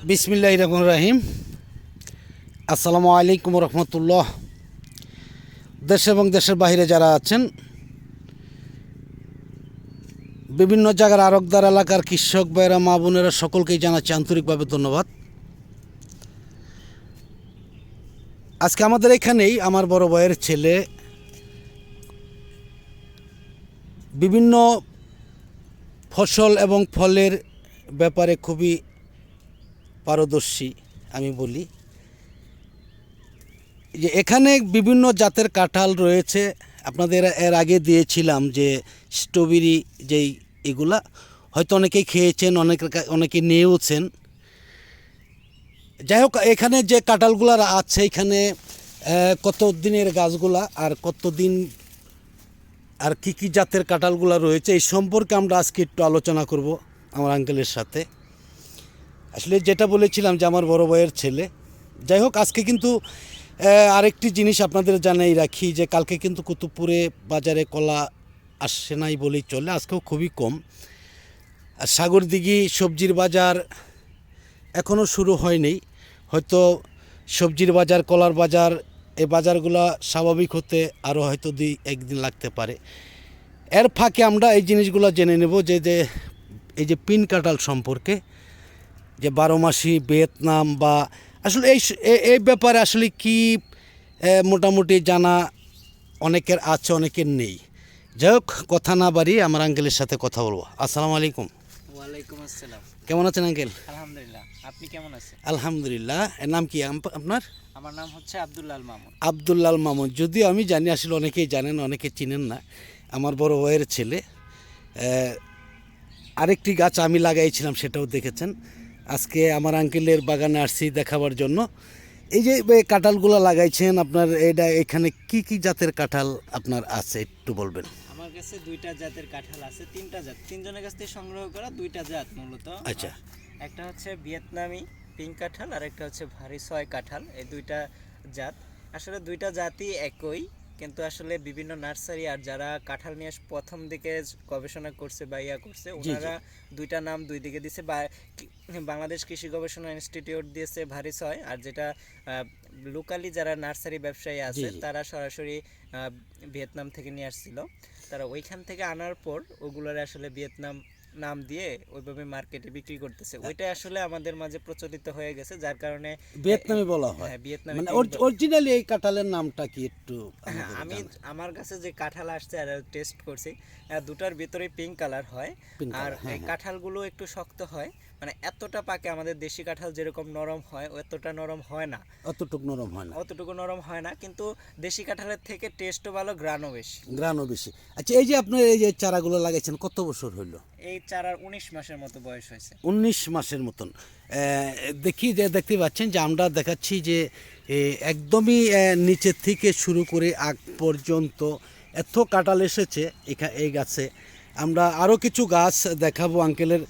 বিসমিল্লাহির রহমানির রহিম। আসসালামু আলাইকুম রহমতুল্লাহ। দেশ এবং দেশের বাইরে যারা আছেন, বিভিন্ন জায়গার আরকদার এলাকার কৃষক ভাইয়েরা, মা বোনেরা, সকলকেই জানাচ্ছি আন্তরিকভাবে ধন্যবাদ। আজকে আমাদের এখানেই আমার বড় ভাইয়ের ছেলে বিভিন্ন ফসল এবং ফলের ব্যাপারে খুবই পারদর্শী। আমি বলি যে এখানে বিভিন্ন জাতের কাঁঠাল রয়েছে। আপনাদের এর আগে দিয়েছিলাম যে স্ট্রবেরি, যেই এগুলা হয়তো অনেকেই খেয়েছেন, অনেকে নিয়েওছেন। যাই হোক, এখানে যে কাঁঠালগুলো আছে, এখানে কত দিনের গাছগুলা আর কতদিন আর কি কি জাতের কাঁঠালগুলো রয়েছে, এই সম্পর্কে আমরা আজকে একটু আলোচনা করব আমার আঙ্কেলের সাথে। আসলে যেটা বলেছিলাম যে আমার বড় ভাইয়ের ছেলে। যাই হোক, আজকে কিন্তু আরেকটি জিনিস আপনাদের জানাই রাখি যে কালকে কিন্তু কুতুবপুরে বাজারে কলা আসছে নাই বলেই চলে, আজকেও খুবই কম। আর সাগরদিঘি সবজির বাজার এখনও শুরু হয়নি। হয়তো সবজির বাজার, কলার বাজার, এই বাজারগুলো স্বাভাবিক হতে আরও হয়তো একদিন লাগতে পারে। এর ফাঁকে আমরা এই জিনিসগুলো জেনে নেব যে এই যে পিন কাঁঠাল সম্পর্কে, যে 12 মাসি ভিয়েতনাম, বা আসলে এই ব্যাপারে আসলে কি মোটামুটি জানা অনেকের আছে, অনেকের নেই। যাই হোক, কথা না বাড়িয়ে আমার আঙ্কেলের সাথে কথা বলবো। আসসালামু আলাইকুম। ওয়ালাইকুম আসসালাম। কেমন আছেন আঙ্কেল? আলহামদুলিল্লাহ, আপনি কেমন আছেন? আলহামদুলিল্লাহ। এর নাম কি আপনার? আমার নাম হচ্ছে আব্দুল্লাল মামুন। আব্দুল্লাল মামুন। যদিও আমি জানি, আসলে অনেকেই জানেন, অনেকে চিনেন না। আমার বড় ভাইয়ের ছেলে। আরেকটি গাছ আমি লাগাইছিলাম, সেটাও দেখেছেন। আজকে আমার আঙ্কেলের বাগানে আসছি দেখাবার জন্য। এই যে কাঁঠালগুলো লাগাইছেন আপনার, এখানে কি কি জাতের কাঁঠাল আপনার আছে একটু বলবেন? আমার কাছে দুইটা জাতের কাঁঠাল আছে, তিনটা জাত, তিনজনের কাছ থেকে সংগ্রহ করা দুইটা জাত মূলত। আচ্ছা। একটা হচ্ছে ভিয়েতনামি পিঙ্ক কাঁঠাল আর একটা হচ্ছে ভারী ছয় কাঁঠাল। এই দুইটা জাত আসলে দুইটা জাতই একই, কিন্তু আসলে বিভিন্ন নার্সারি আর যারা কাঁঠাল নিয়ে প্রথম দিকে গবেষণা করছে বা করছে, ওনারা দুইটা নাম দুই দিকে দিছে। বাংলাদেশ কৃষি গবেষণা ইনস্টিটিউট দিয়েছে ভারী ছয়, আর যেটা লোকালি যারা নার্সারি ব্যবসায়ী আছে তারা সরাসরি ভিয়েতনাম থেকে নিয়ে আসছিল। তারা ওইখান থেকে আনার পর ওগুলোর আসলে ভিয়েতনাম নাম দিয়ে ওইভাবে মার্কেটে বিক্রি করতেছে। ওইটা আসলে আমাদের মাঝে প্রচলিত হয়ে গেছে, যার কারণে ভিয়েতনামি বলা হয়। হ্যাঁ, ভিয়েতনামি। মানে অরিজিনালি এই কাঁঠালের নামটা কি একটু? আমি আমার কাছে যে কাঁঠাল আসছে আর টেস্ট করছি, দুটার ভিতরে পিঙ্ক কালার হয়। আর এই কাঁঠালগুলো একটু শক্ত হয়, মানে এতটা পাকে আমাদের দেশি কাঁঠাল যেরকম নরম হয় অতটা নরম হয় না, অতটুকু নরম হয় না, অতটুকু নরম হয় না। কিন্তু দেশি কাঁঠালের থেকে টেস্টও ভালো, গ্রানও বেশি। গ্রানও বেশি। আচ্ছা, এই যে আপনার এই যে চারাগুলো লাগাইছেন, কত বছর হইল? এই চারার 19 মাসের মতো বয়স হয়েছে। 19 মাসের মতন। দেখতে পাচ্ছেন যে আমরা দেখাচ্ছি যে একদমই নিচের থেকে শুরু করে আগ পর্যন্ত এত কাঁঠাল এসেছে এই গাছে। আমরা আরও কিছু গাছ দেখাবো আঙ্কেলের।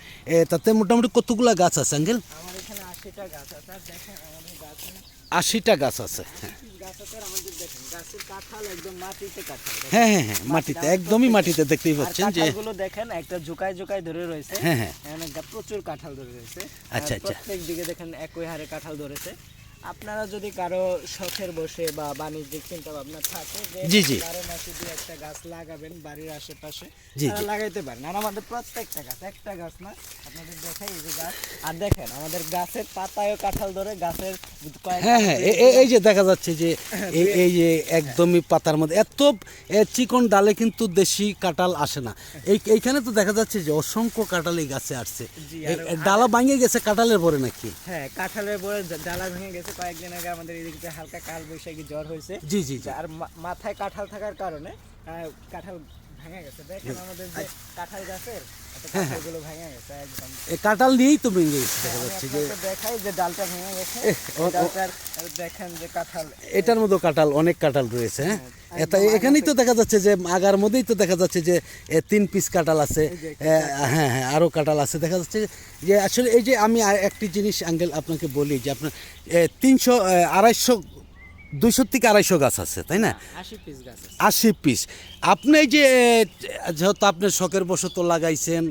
তাতে মোটামুটি কতগুলা গাছ আছে আঙ্কেল? আমার এখানে 80টা গাছ আছে। দেখেন আমাদের গাছে 80টা গাছ আছে। হ্যাঁ, গাছ আছে। আমাদের দেখেন গাছের কাঁঠাল একদম মাটিতে কাঁঠাল। হ্যাঁ হ্যাঁ হ্যাঁ, মাটিতে, একদমই মাটিতে দেখতেই পাচ্ছেন যে কাঁঠালগুলো দেখেন একটা ঝুকায় ঝুকায় ধরে রয়েছে। হ্যাঁ হ্যাঁ, এখানে প্রচুর কাঁঠাল ধরে রয়েছে। আচ্ছা আচ্ছা। প্রত্যেক দিকে দেখেন একই হারে কাঁঠাল ধরেছে। আপনারা যদি কারো শখের বসে বা বাণিজ্যিক চিন্তা ভাবনা থাকে যে কারো মাসে দিয়ে একটা গাছ লাগাবেন বাড়ির আশেপাশে, তারা লাগাইতে পারেন। আর আমাদের প্রত্যেকটা গাছ, একটা গাছ না, আপনাদের দেখাই এই যে গাছ। আর দেখেন আমাদের গাছের পাতায়ও কাঁঠাল ধরে, গাছের হ্যাঁ হ্যাঁ, এই যে দেখা যাচ্ছে যে এই যে একদমই পাতার মধ্যে এত চিকন ডালে কিন্তু দেশি কাঁঠাল আসে না। এইখানে তো দেখা যাচ্ছে যে অসংখ্য কাঁঠাল এই গাছে আসছে। ডালা ভাঙে গেছে কাঁঠালের পরে নাকি? হ্যাঁ, কাঁঠালের পরে ডালা ভেঙে গেছে। কয়েকদিন আগে আমাদের এদিকে হালকা কাল বৈশাখী জ্বর হয়েছে। জি জি। আর মাথায় কাঁঠাল থাকার কারণে কাঁঠাল ভেঙে গেছে। দেখেন আমাদের যে কাঁঠাল গাছের কাঁঠালগুলো ভেঙে গেছে একদম। এই কাঁঠাল নিয়েই তো ভেঙে গেছে, দেখা যাচ্ছে যে দেখাই যে ডালটা ভেঙে গেছে। দেখেন যে কাঁঠাল, এটার মধ্যে কাঁঠাল, অনেক কাঁঠাল রয়েছে। হ্যাঁ, এখানেই তো দেখা যাচ্ছে যে আগার মধ্যেই তো দেখা যাচ্ছে যে 3 পিস কাঁঠাল আছে। হ্যাঁ হ্যাঁ, আরও কাঁঠাল আছে দেখা যাচ্ছে যে আসলে এই যে আমি একটি জিনিস আঙ্কেল আপনাকে বলি যে আপনার 300 250 200 থেকে 250 গাছ আছে, তাই না? 80 পিস গাছ আছে। 80 পিস। আপনি এই যে যেহেতু আপনি শখের বশত লাগাইছেন,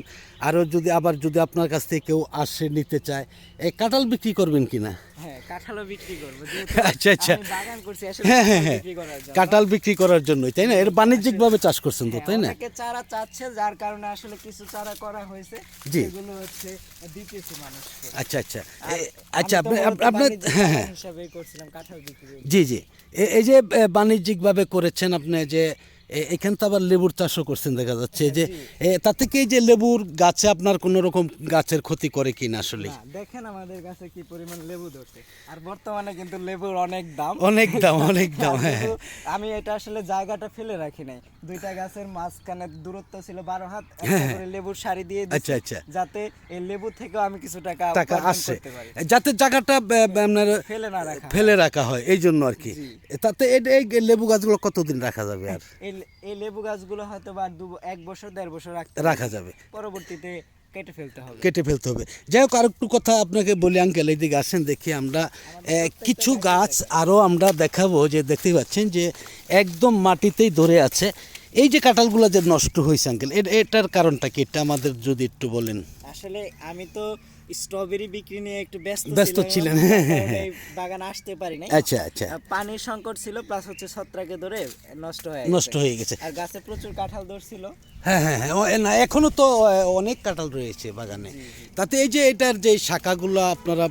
আরও যদি আপনার কাছ থেকে কেউ আসে নিতে চায়, এই কাঁঠাল বিক্রি করবেন কিনা? হ্যাঁ, কাঁঠালও বিক্রি করবো, আচ্ছা আচ্ছা, আমি বাগান করছি আসলে হ্যাঁ কাঁঠাল হ্যাঁ হ্যাঁ, বিক্রি করার জন্য। কাঁঠাল বিক্রি করার জন্যই, তাই না? এর বাণিজ্যিকভাবে চাষ করছেন তো, হ্যাঁ, তাই না? অনেকে চারা চাচ্ছে, যার কারণে আসলে কিছু চারা করা হয়েছে, জি। সেগুলো হচ্ছে দিতেছি মানুষকে। আচ্ছা আচ্ছা, আর আচ্ছা আমি তো মূলত আপনার বাণিজ্যিক হ্যাঁ বাগান হ্যাঁ, হিসাবেই করছিলাম কাঁঠাল বিক্রি। জি জি, এই যে বাণিজ্যিকভাবে করেছেন আপনি, যে এখানে তো আবার লেবুর চাষও করছেন দেখা যাচ্ছে, যে তাতে কি এই যে লেবুর গাছে আপনার কোনো রকম গাছের ক্ষতি করে কিনা আসলে? না, দেখেন আমাদের কাছে কি পরিমাণ লেবু ধরছে, আর বর্তমানে কিন্তু লেবুর অনেক দাম। অনেক দাম, অনেক দাম, আর হ্যাঁ। আমি এটা আসলে জায়গাটা ফেলে রাখি নাই, দুইটা গাছের মাঝখানে দূরত্ব ছিল 12 হাত, একটা করে লেবুর সারি দিয়ে দিয়েছি, আচ্ছা আচ্ছা, যাতে এই লেবু থেকেও আমি কিছু টাকা টাকা উপার্জন আসে, করতে পারি, যাতে জায়গাটা আপনার ফেলে না রাখা। ফেলে রাখা হয়, এই জন্য আর কি। জি। তাতে এই লেবু গাছগুলো কতদিন রাখা যাবে আর? এই লেবু গাছগুলো হয়তো বা 1 বছর 1.5 বছর রাখা যাবে, পরবর্তীতে কেটে ফেলতে হবে। কেটে ফেলতে হবে। যাই হোক, আর একটু কথা আপনাকে বলি আঙ্কেল, এইদিকে আসেন দেখি আমরা কিছু গাছ আরও আমরা দেখাবো, যে দেখতে পাচ্ছেন যে একদম মাটিতেই ধরে আছে। এই যে কাঁঠালগুলো যে নষ্ট হয়েছে আঙ্কেল, এটার কারণটা কি, এটা আমাদের যদি একটু বলেন। আসলে আমি তো স্ট্রবেরি বিক্রি নিয়ে একটু ব্যস্ত ছিলেন, যার হ্যাঁ, হ্যাঁ, কারণে হ্যাঁ। এই বাগান আসতে পারি নাই। আচ্ছা আচ্ছা, পানির সংকট ছিল, প্লাস হচ্ছে ছত্রাকে ধরে নষ্ট নষ্ট হয়ে গেছে। আর গাছে প্রচুর কাঁঠাল ধরছিল। হ্যাঁ হ্যাঁ হ্যাঁ, না এখনো তো অনেক কাঁঠাল রয়েছে বাগানে। তাতে এই যে এটার যে শাখাগুলো আপনারা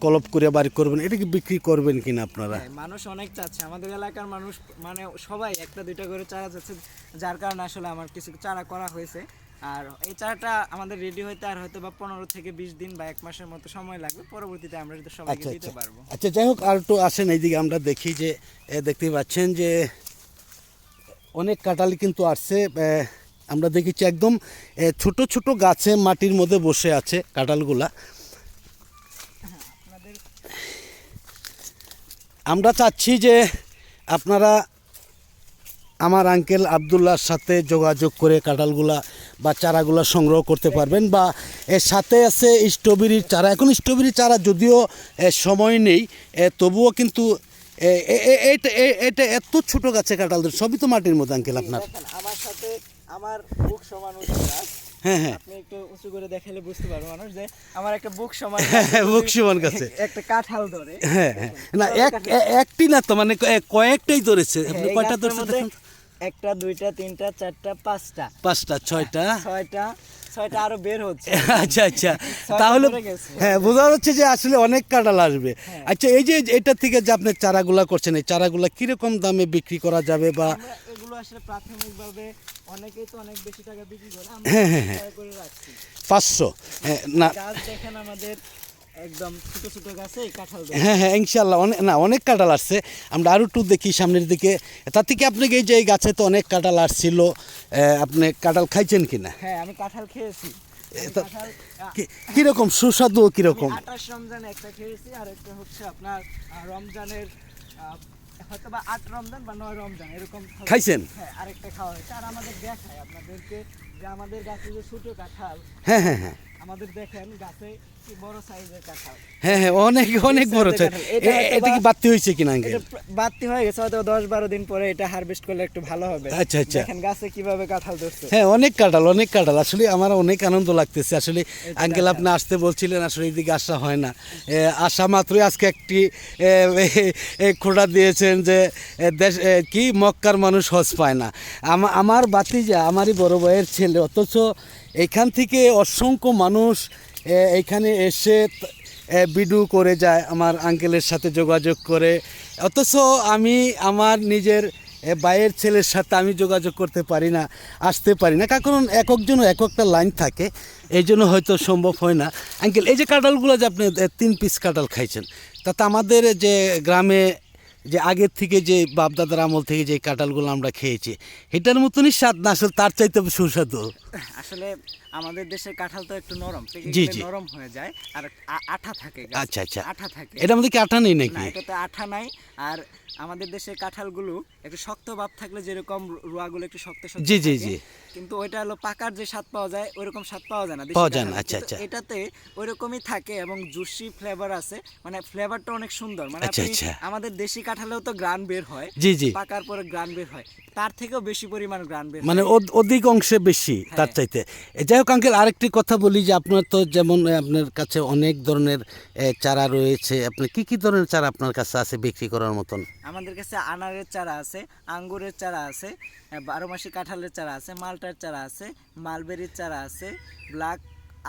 কলপ করে বাড়ি করবেন, এটা কি বিক্রি করবেন কিনা আপনারা? হ্যাঁ, মানুষ অনেক চাচ্ছে, আমাদের এলাকার মানুষ মানে সবাই একটা দুইটা করে চারা যাচ্ছে, যার কারণে আসলে আমার কিছু চারা করা হয়েছে। আর এই চারাটা আমাদের রেডি হইতে আর হয়তো বা 15 থেকে 20 দিন বা 1 মাসের মতো সময় লাগবে, পরবর্তীতে আমরা এটা সবাইকে আচ্ছা দিতে আচ্ছা পারবো। আচ্ছা, যাই হোক, আর একটু আসেন এইদিকে, আমরা দেখি যে দেখতে পাচ্ছেন যে অনেক কাঁঠালি কিন্তু আসছে। আমরা দেখেছি একদম ছোট ছোট গাছে মাটির মধ্যে বসে আছে কাঁঠালগুলা। আপনাদের আমরা চাচ্ছি যে আপনারা আমার আঙ্কেল আবদুল্লাহর সাথে যোগাযোগ করে কাঁঠালগুলা বা চারাগুলা সংগ্রহ করতে পারবেন, বা এর সাথে আছে স্ট্রবেরির চারা। এখন স্ট্রবেরির চারা যদিও সময় নেই, তবুও কিন্তু এটা এত ছোট গাছে কাঁঠাল ধরে, সবই তো মাটির মধ্যে আঙ্কেল আপনার। দেখেন আমার সাথে আমার বুক সমান উঁচু গাছ। হ্যাঁ হ্যাঁ, আপনি একটু উঁচু করে দেখালে বুঝতে পারবে মানুষ যে আমার একটা বুক সমান বুক সমান গাছে একটা কাঁঠাল ধরে। হ্যাঁ হ্যাঁ, না একটি না তো, মানে কয়েকটাই ধরেছে। আপনি এই কয়টা গাছটার ধরছে মধ্যে দেখুন? একটা, দুইটা, তিনটা, চারটা, পাঁচটা, পাঁচটা, ছয়টা, ছয়টা আরো বের হচ্ছে। আচ্ছা আচ্ছা, ছয়টা তাহলে ধরে গেছে। হ্যাঁ, বোঝা যাচ্ছে যে আসলে অনেক কাঁঠাল আসবে। আচ্ছা, এই যে এটা থেকে যে আপনি চারাগুলা করছেন, এই চারাগুলা কিরকম দামে বিক্রি করা যাবে? বা আমরা এগুলো আসলে প্রাথমিকভাবে অনেকেই তো অনেক বেশি টাকা বিক্রি করে, আমরা হ্যাঁ, হ্যাঁ, হ্যাঁ। টাকা করে রাখছি। 500? না, গাছ দেখেন আমাদের একদম ছোট ছোট গাছে এই কাঁঠাল ধরে। হ্যাঁ হ্যাঁ, ইনশাল্লাহ অনেক কাঁঠাল আসছে। আমরা আরও একটু দেখি সামনের দিকে। তার থেকে আপনাকে এই যে এই গাছে তো অনেক কাঁঠাল আসছিল, আপনি কাঁঠাল খাইছেন কিনা? হ্যাঁ, আমি কাঁঠাল খেয়েছি। তা- কাঁঠাল কিরকম সুস্বাদু, কিরকম? 28 রমজান একটা খেয়েছি, আর একটা হচ্ছে আপনার রমজানের হয়তো বা 8 রমজান বা 9 রমজান এরকম খাইছেন? হ্যাঁ, আরেকটা খাওয়া হয়েছে। আর আমাদের দেখায় আপনাদেরকে যে আমাদের গাছে যে ছোট কাঁঠাল, হ্যাঁ হ্যাঁ হ্যাঁ আমাদের দেখেন গাছে কি বড় সাইজের কাঁঠাল। হ্যাঁ হ্যাঁ, অনেক অনেক বড় চাই। এটা হয়তো এটা কি বা- বাড়তি হয়েছে কিনা এটা আঙ্কেল? বাড়তি হয়ে গেছে, হয়তো 10-12 দিন পরে এটা হারভেস্ট করলে একটু ভালো হবে। আচ্ছা আচ্ছা, দেখেন গাছে কিভাবে কাঁঠাল ধরছে। হ্যাঁ, অনেক কাঁঠাল, অনেক কাঁঠাল। আসলে আমার অনেক আনন্দ লাগতেছে আসলে। আঙ্কেল আপনি আসতে বলছিলেন, আসলে এইদিকে আসা হয় না। আসা মাত্রই আজকে একটি খোঁড়া দিয়েছেন যে দেশ কি মক্কার মানুষ হজ পায় না। আমার বাতিজা, আমারই বড় ভাইয়ের ছেলে, অথচ এখান থেকে অসংখ্য মানুষ এইখানে এসে ভিডিও করে যায় আমার আঙ্কেলের সাথে যোগাযোগ করে, অথচ আমি আমার নিজের ভাইয়ের ছেলের সাথে আমি যোগাযোগ করতে পারি না, আসতে পারি না, কারণ এক একজনের এক একটা লাইন থাকে, এই জন্য হয়তো সম্ভব হয় না। আঙ্কেল, এই যে কাঁঠালগুলো যে আপনি 3 পিস কাঁঠাল খাইছেন, তাতে আমাদের যে গ্রামে যে আগের থেকে যে বাপদাদার আমল থেকে যে কাঁঠালগুলো আমরা খেয়েছি, এটার মতনই স্বাদ না, আসলে তার চাইতে সুস্বাদু? আসলে আমাদের দেশের কাঁঠাল তো একটু নরম, পেকে জি, গেলে জি। নরম হয়ে যায়, আর আঠা থাকে গাছে। আচ্ছা আচ্ছা, আঠা থাকে। এটার মধ্যে কি আঠা নেই না, নাকি? এটাতে আঠা নাই। আর আমাদের দেশের কাঁঠালগুলো একটু শক্ত ভাব থাকলে যেরকম রুয়াগুলো একটু শক্ত শক্ত জি, জি, থাকে, জি। কিন্তু ওইটা হলো পাকার যে স্বাদ পাওয়া যায় ওইরকম স্বাদ পাওয়া যায় না দেশি পাওয়া যায় না, কাঁঠালে। আচ্ছা, কিন্তু আচ্ছা। এটাতে ওইরকমই থাকে এবং জুসি ফ্লেভার আছে, মানে ফ্লেভারটা অনেক সুন্দর। মানে আচ্ছা, আপনি আচ্ছা। আমাদের দেশি কাঁঠালেও তো গ্রান বের হয়, জি, জি। পাকার পরে গ্রান বের হয়, তার থেকেও বেশি পরিমাণ গ্রান বের হয়। মানে অধিক অংশে বেশি তার হ্যাঁ। চাইতে। যাই হোক, হোক আঙ্কেল, আরেকটি কথা বলি যে আপনার তো যেমন আপনার কাছে অনেক ধরনের চারা রয়েছে, আপনার কি কি ধরনের চারা আপনার কাছে আছে বিক্রি করার মতন? আমাদের কাছে আনারের চারা আছে, আঙ্গুরের চারা আছে, 12 মাসি কাঁঠালের চারা আছে, মালটার চারা আছে, মালবেরির চারা আছে, ব্ল্যাক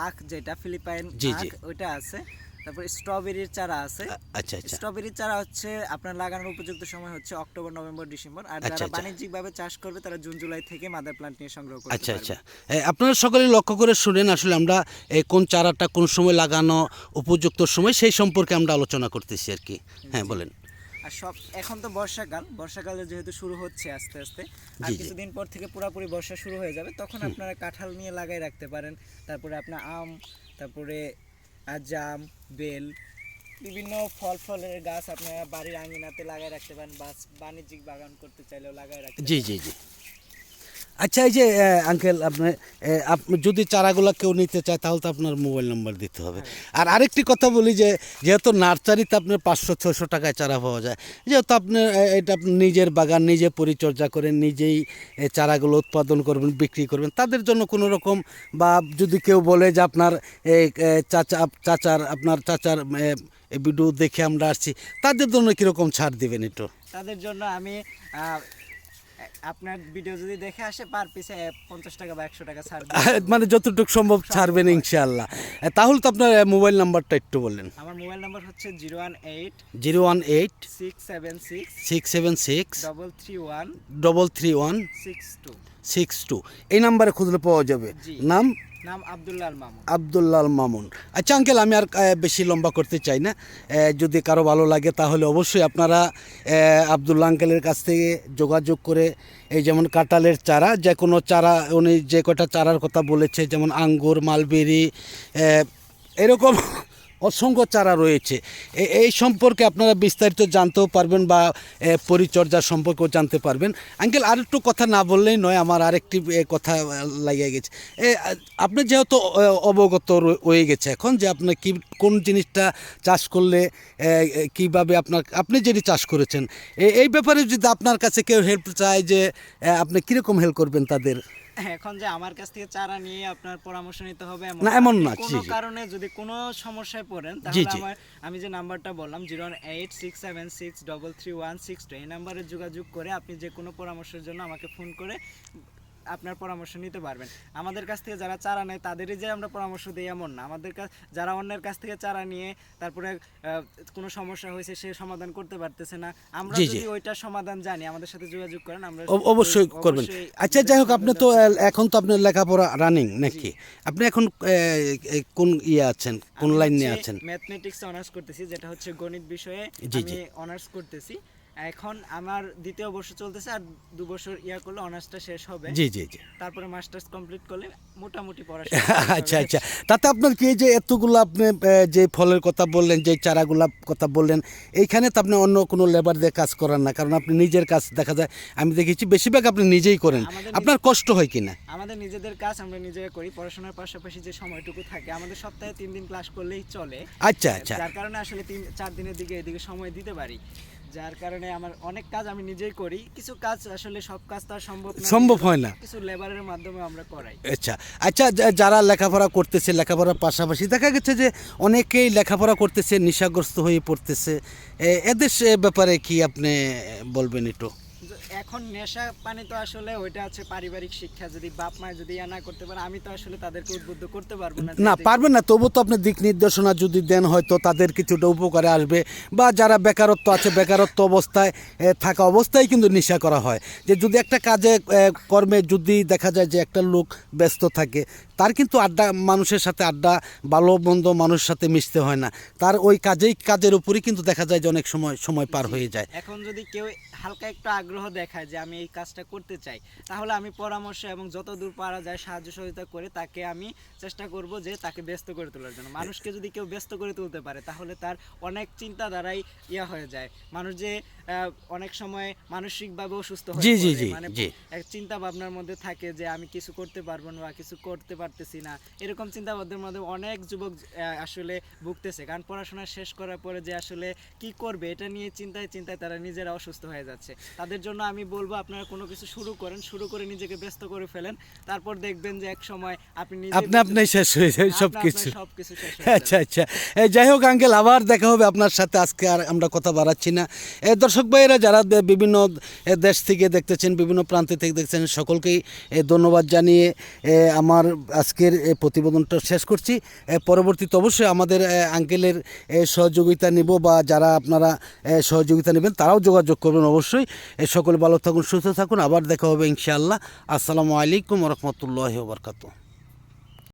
আখ যেটা ফিলিপাইন জি, আখ জি। ওইটা আছে, তারপর স্ট্রবেরির চারা আছে। আচ্ছা আচ্ছা স্ট্রবেরির চারা হচ্ছে আপনার লাগানোর উপযুক্ত সময় হচ্ছে অক্টোবর, নভেম্বর, ডিসেম্বর। আর আচ্ছা, যারা আচ্ছা। বাণিজ্যিকভাবে চাষ করবে তারা জুন, জুলাই থেকে মাদার প্লান্ট নিয়ে সংগ্রহ করতে আচ্ছা পারবে। আচ্ছা। আপনারা সকলে লক্ষ্য করে শুনেন, আসলে আমরা কোন চারাটা কোন সময় লাগানো উপযুক্ত সময় সেই সম্পর্কে আমরা আলোচনা করতেছি আর কি। হ্যাঁ বলেন। আর সব এখন তো বর্ষাকালে যেহেতু শুরু হচ্ছে আস্তে আস্তে, আর জি, জি। কিছুদিন পর থেকে পুরোপুরি বর্ষা শুরু হয়ে যাবে, তখন আপনারা কাঁঠাল নিয়ে লাগাই রাখতে পারেন। তারপরে আপনার আম, তারপরে জাম, বেল, বিভিন্ন ফলের গাছ আপনারা বাড়ির আঙিনাতে লাগাই রাখতে পারেন, বা বাণিজ্যিক বাগান করতে চাইলেও লাগাই রাখতে জি পারেন। জি জি। আচ্ছা, এই যে আঙ্কেল আপনি যদি চারাগুলো কেউ নিতে চায় তাহলে তো আপনার মোবাইল নাম্বার দিতে হবে। আর আরেকটি কথা বলি যে যেহেতু নার্সারিতে আপনার 500-600 টাকায় চারা পাওয়া যায়, যেহেতু আপনি এটা আপনি নিজের বাগান নিজে পরিচর্যা করেন, নিজেই চারাগুলো উৎপাদন করবেন, বিক্রি করবেন, তাদের জন্য কোনো রকম, বা যদি কেউ বলে যে আপনার আপনার চাচার ভিডিও দেখে আমরা আসছি, তাদের জন্য কীরকম ছাড় দিবেন একটু? তাদের জন্য আমি আপনার ভিডিও যদি দেখে আসে পার পিছে 50 টাকা বা 100 টাকা ছাড় দিয়ে দেব। মানে যতটুকু সম্ভব ছাড়বেন ইনশাআল্লাহ। তাহলে তো আপনার মোবাইল নাম্বারটা একটু বললেন। আমার মোবাইল নাম্বার হচ্ছে 018 018 676 676 331 331 62। 62, এই নাম্বারে খুঁজলে পাওয়া যাবে। জি। নাম নাম আব্দুল্লাহ আল মামুন। আব্দুল্লাহ আল মামুন। আচ্ছা আঙ্কেল, আমি আর বেশি লম্বা করতে চাই না, যদি কারো ভালো লাগে তাহলে অবশ্যই আপনারা আব্দুল্লাহ আঙ্কেলের কাছ থেকে যোগাযোগ করে, এই যেমন কাঁঠালের চারা, যে কোনো চারা, উনি যে কটা চারার কথা বলেছে, যেমন আঙ্গুর, মালবেরি, এরকম অসংখ্য চারা রয়েছে, এই সম্পর্কে আপনারা বিস্তারিত জানতেও পারবেন, বা পরিচর্যা সম্পর্কেও জানতে পারবেন। আঙ্কেল, আর একটু কথা না বললেই নয়, আমার আরেকটি কথা লাগিয়ে গেছে। আপনি যেহেতু অবগত হয়ে গেছে এখন যে আপনার কি কোন জিনিসটা চাষ করলে কিভাবে আপনি যেটি চাষ করেছেন, এই ব্যাপারে যদি আপনার কাছে কেউ হেল্প চায়, যে আপনি কীরকম হেল্প করবেন তাদের? এখন যে আমার কাছ থেকে চারা নিয়ে আপনার পরামর্শ নিতে হবে না, এমন না। কোনো জি, জি। কারণে যদি কোনো সমস্যায় পড়েন জি, তাহলে জি। আমি যে নাম্বারটা বললাম 01867633162, এই নাম্বারে যোগাযোগ করে আপনি যে কোনো পরামর্শের জন্য আমাকে ফোন করে আপনার পরামর্শ নিতে পারবেন। আমাদের কাছ থেকে যারা চারা নেয় তাদেরই যে আমরা পরামর্শ দিই এমন না, আমাদের কাছ যারা অন্যের কাছ থেকে চারা নিয়ে তারপরে কোনো সমস্যা হয়েছে সে সমাধান করতে পারতেছে না, আমরা জি, জি। যদি ওইটার সমাধান জানি আমাদের সাথে যোগাযোগ করেন, আমরা অবশ্যই করবেন। আচ্ছা, যাই হোক, আপনি তো এখন তো আপনার লেখাপড়া রানিং নাকি? আপনি এখন কোন আছেন, কোন লাইন নিয়ে আছেন? ম্যাথমেটিক্সে অনার্স করতেছি, যেটা হচ্ছে গণিত বিষয়ে জি, আমি জি। অনার্স করতেছি। এখন আমার দ্বিতীয় বর্ষ চলতেছে, আর 2 বছর করলে অনার্সটা শেষ হবে। জি জি জি। তারপরে মাস্টার্স কমপ্লিট করলে মোটামুটি পড়াশোনা আচ্ছা আচ্ছা। তাতে আপনার কি, এই যে এতগুলো আপনি যে ফলের কথা বললেন, যে চারাগুলা কথা বললেন, এইখানে তো আপনি অন্য কোনো লেবার দিয়ে কাজ করান না, কারণ আপনি নিজের কাজ দেখা যায়, আমি দেখেছি বেশিরভাগ আপনি নিজেই করেন। আপনার কষ্ট হয় কি না? আমাদের নিজেদের কাজ আমরা নিজেরা করি, পড়াশোনার পাশাপাশি যে সময়টুকু থাকে আমাদের সপ্তাহে 3 দিন ক্লাস করলেই চলে। আচ্ছা আচ্ছা। যার কারণে আসলে 3-4 দিনের দিকে এদিকে সময় দিতে পারি, যার কারণে আমার অনেক কাজ আমি নিজেই করি। কিছু কাজ আসলে সব কাজ তো আর সম্ভব হয় না। কিছু লেবারের মাধ্যমে আমরা করাই। আচ্ছা আচ্ছা। যারা লেখাপড়া করতেছে, লেখাপড়ার পাশাপাশি দেখা গেছে যে অনেকেই লেখাপড়া করতেছে নেশাগ্রস্ত হয়ে পড়তেছে, এদের ব্যাপারে কি আপনি বলবেন একটু? এখন নেশা পানি তো আসলে ওইটা আছে পারিবারিক শিক্ষা, যদি বাপ মা যদি না করতে পারে আমি তো আসলে তাদেরকে উদ্বুদ্ধ করতে পারবো না। না, পারবেন না, তবু তো আপনি দিক নির্দেশনা যদি দেন হয়তো তাদের কিছুটা উপকারে আসবে। বা যারা বেকারত্ব আছে, বেকারত্ব অবস্থায় থাকা অবস্থায় কিন্তু নেশা করা হয়, যে যদি একটা কাজে কর্মে যদি দেখা যায় যে একটা লোক ব্যস্ত থাকে, তার কিন্তু আড্ডা, মানুষের সাথে আড্ডা, ভালো মন্দ মানুষের সাথে মিশতে হয় না, তার ওই কাজের উপরই কিন্তু দেখা যায় যে অনেক সময় পার হয়ে যায়। এখন যদি কেউ হালকা একটু আগ্রহ দেখায় যে আমি এই কাজটা করতে চাই, তাহলে আমি পরামর্শ এবং যত দূর পারা যায় সাহায্য সহযোগিতা করে তাকে আমি চেষ্টা করব যে তাকে ব্যস্ত করে তোলার জন্য। মানুষকে যদি কেউ ব্যস্ত করে তুলতে পারে তাহলে তার অনেক চিন্তা দ্বারাই হয়ে যায়। মানুষ যে অনেক সময় মানসিকভাবে অসুস্থ হয়ে জি, জি, পড়ে, জি, মানে জি। এক চিন্তা ভাবনার মধ্যে থাকে যে আমি কিছু করতে পারবো না বা কিছু করতে পারতেছি না, এরকম চিন্তা ভাবনার মধ্যে অনেক যুবক আসলে ভুগতেছে। কারণ পড়াশোনা শেষ করার পরে যে আসলে কি করবে এটা নিয়ে চিন্তায় চিন্তায় তারা নিজেরা অসুস্থ হয়ে যাচ্ছে। তাদের জন্য আমি বলবো আপনারা কোনো কিছু শুরু করেন, শুরু করে নিজেকে ব্যস্ত করে ফেলেন, তারপর দেখবেন যে এক সময় আপনি নিজে আপনি শেষ হয়ে যায় সব কিছু। সবকিছু শেষ হয়ে আচ্ছা আচ্ছা, যাই হোক আঙ্কেল, আবার দেখা হবে আপনার সাথে। আজকে আর আমরা কথা বাড়াচ্ছি না। দর্শক ভাইয়েরা যারা বিভিন্ন দেশ থেকে দেখতেছেন, বিভিন্ন প্রান্ত থেকে দেখতেছেন, সকলকেই ধন্যবাদ জানিয়ে আমার আজকের প্রতিবেদনটা শেষ করছি। পরবর্তীতে অবশ্যই আমাদের আঙ্কেলের সহযোগিতা নিব, বা যারা আপনারা সহযোগিতা নেবেন তারাও যোগাযোগ করবেন অবশ্যই। সকলে ভালো থাকুন, সুস্থ থাকুন, আবার দেখা হবে ইনশাআল্লাহ। আসসালামু আলাইকুম ওয়া রাহমাতুল্লাহি ওয়া বারাকাতুহু।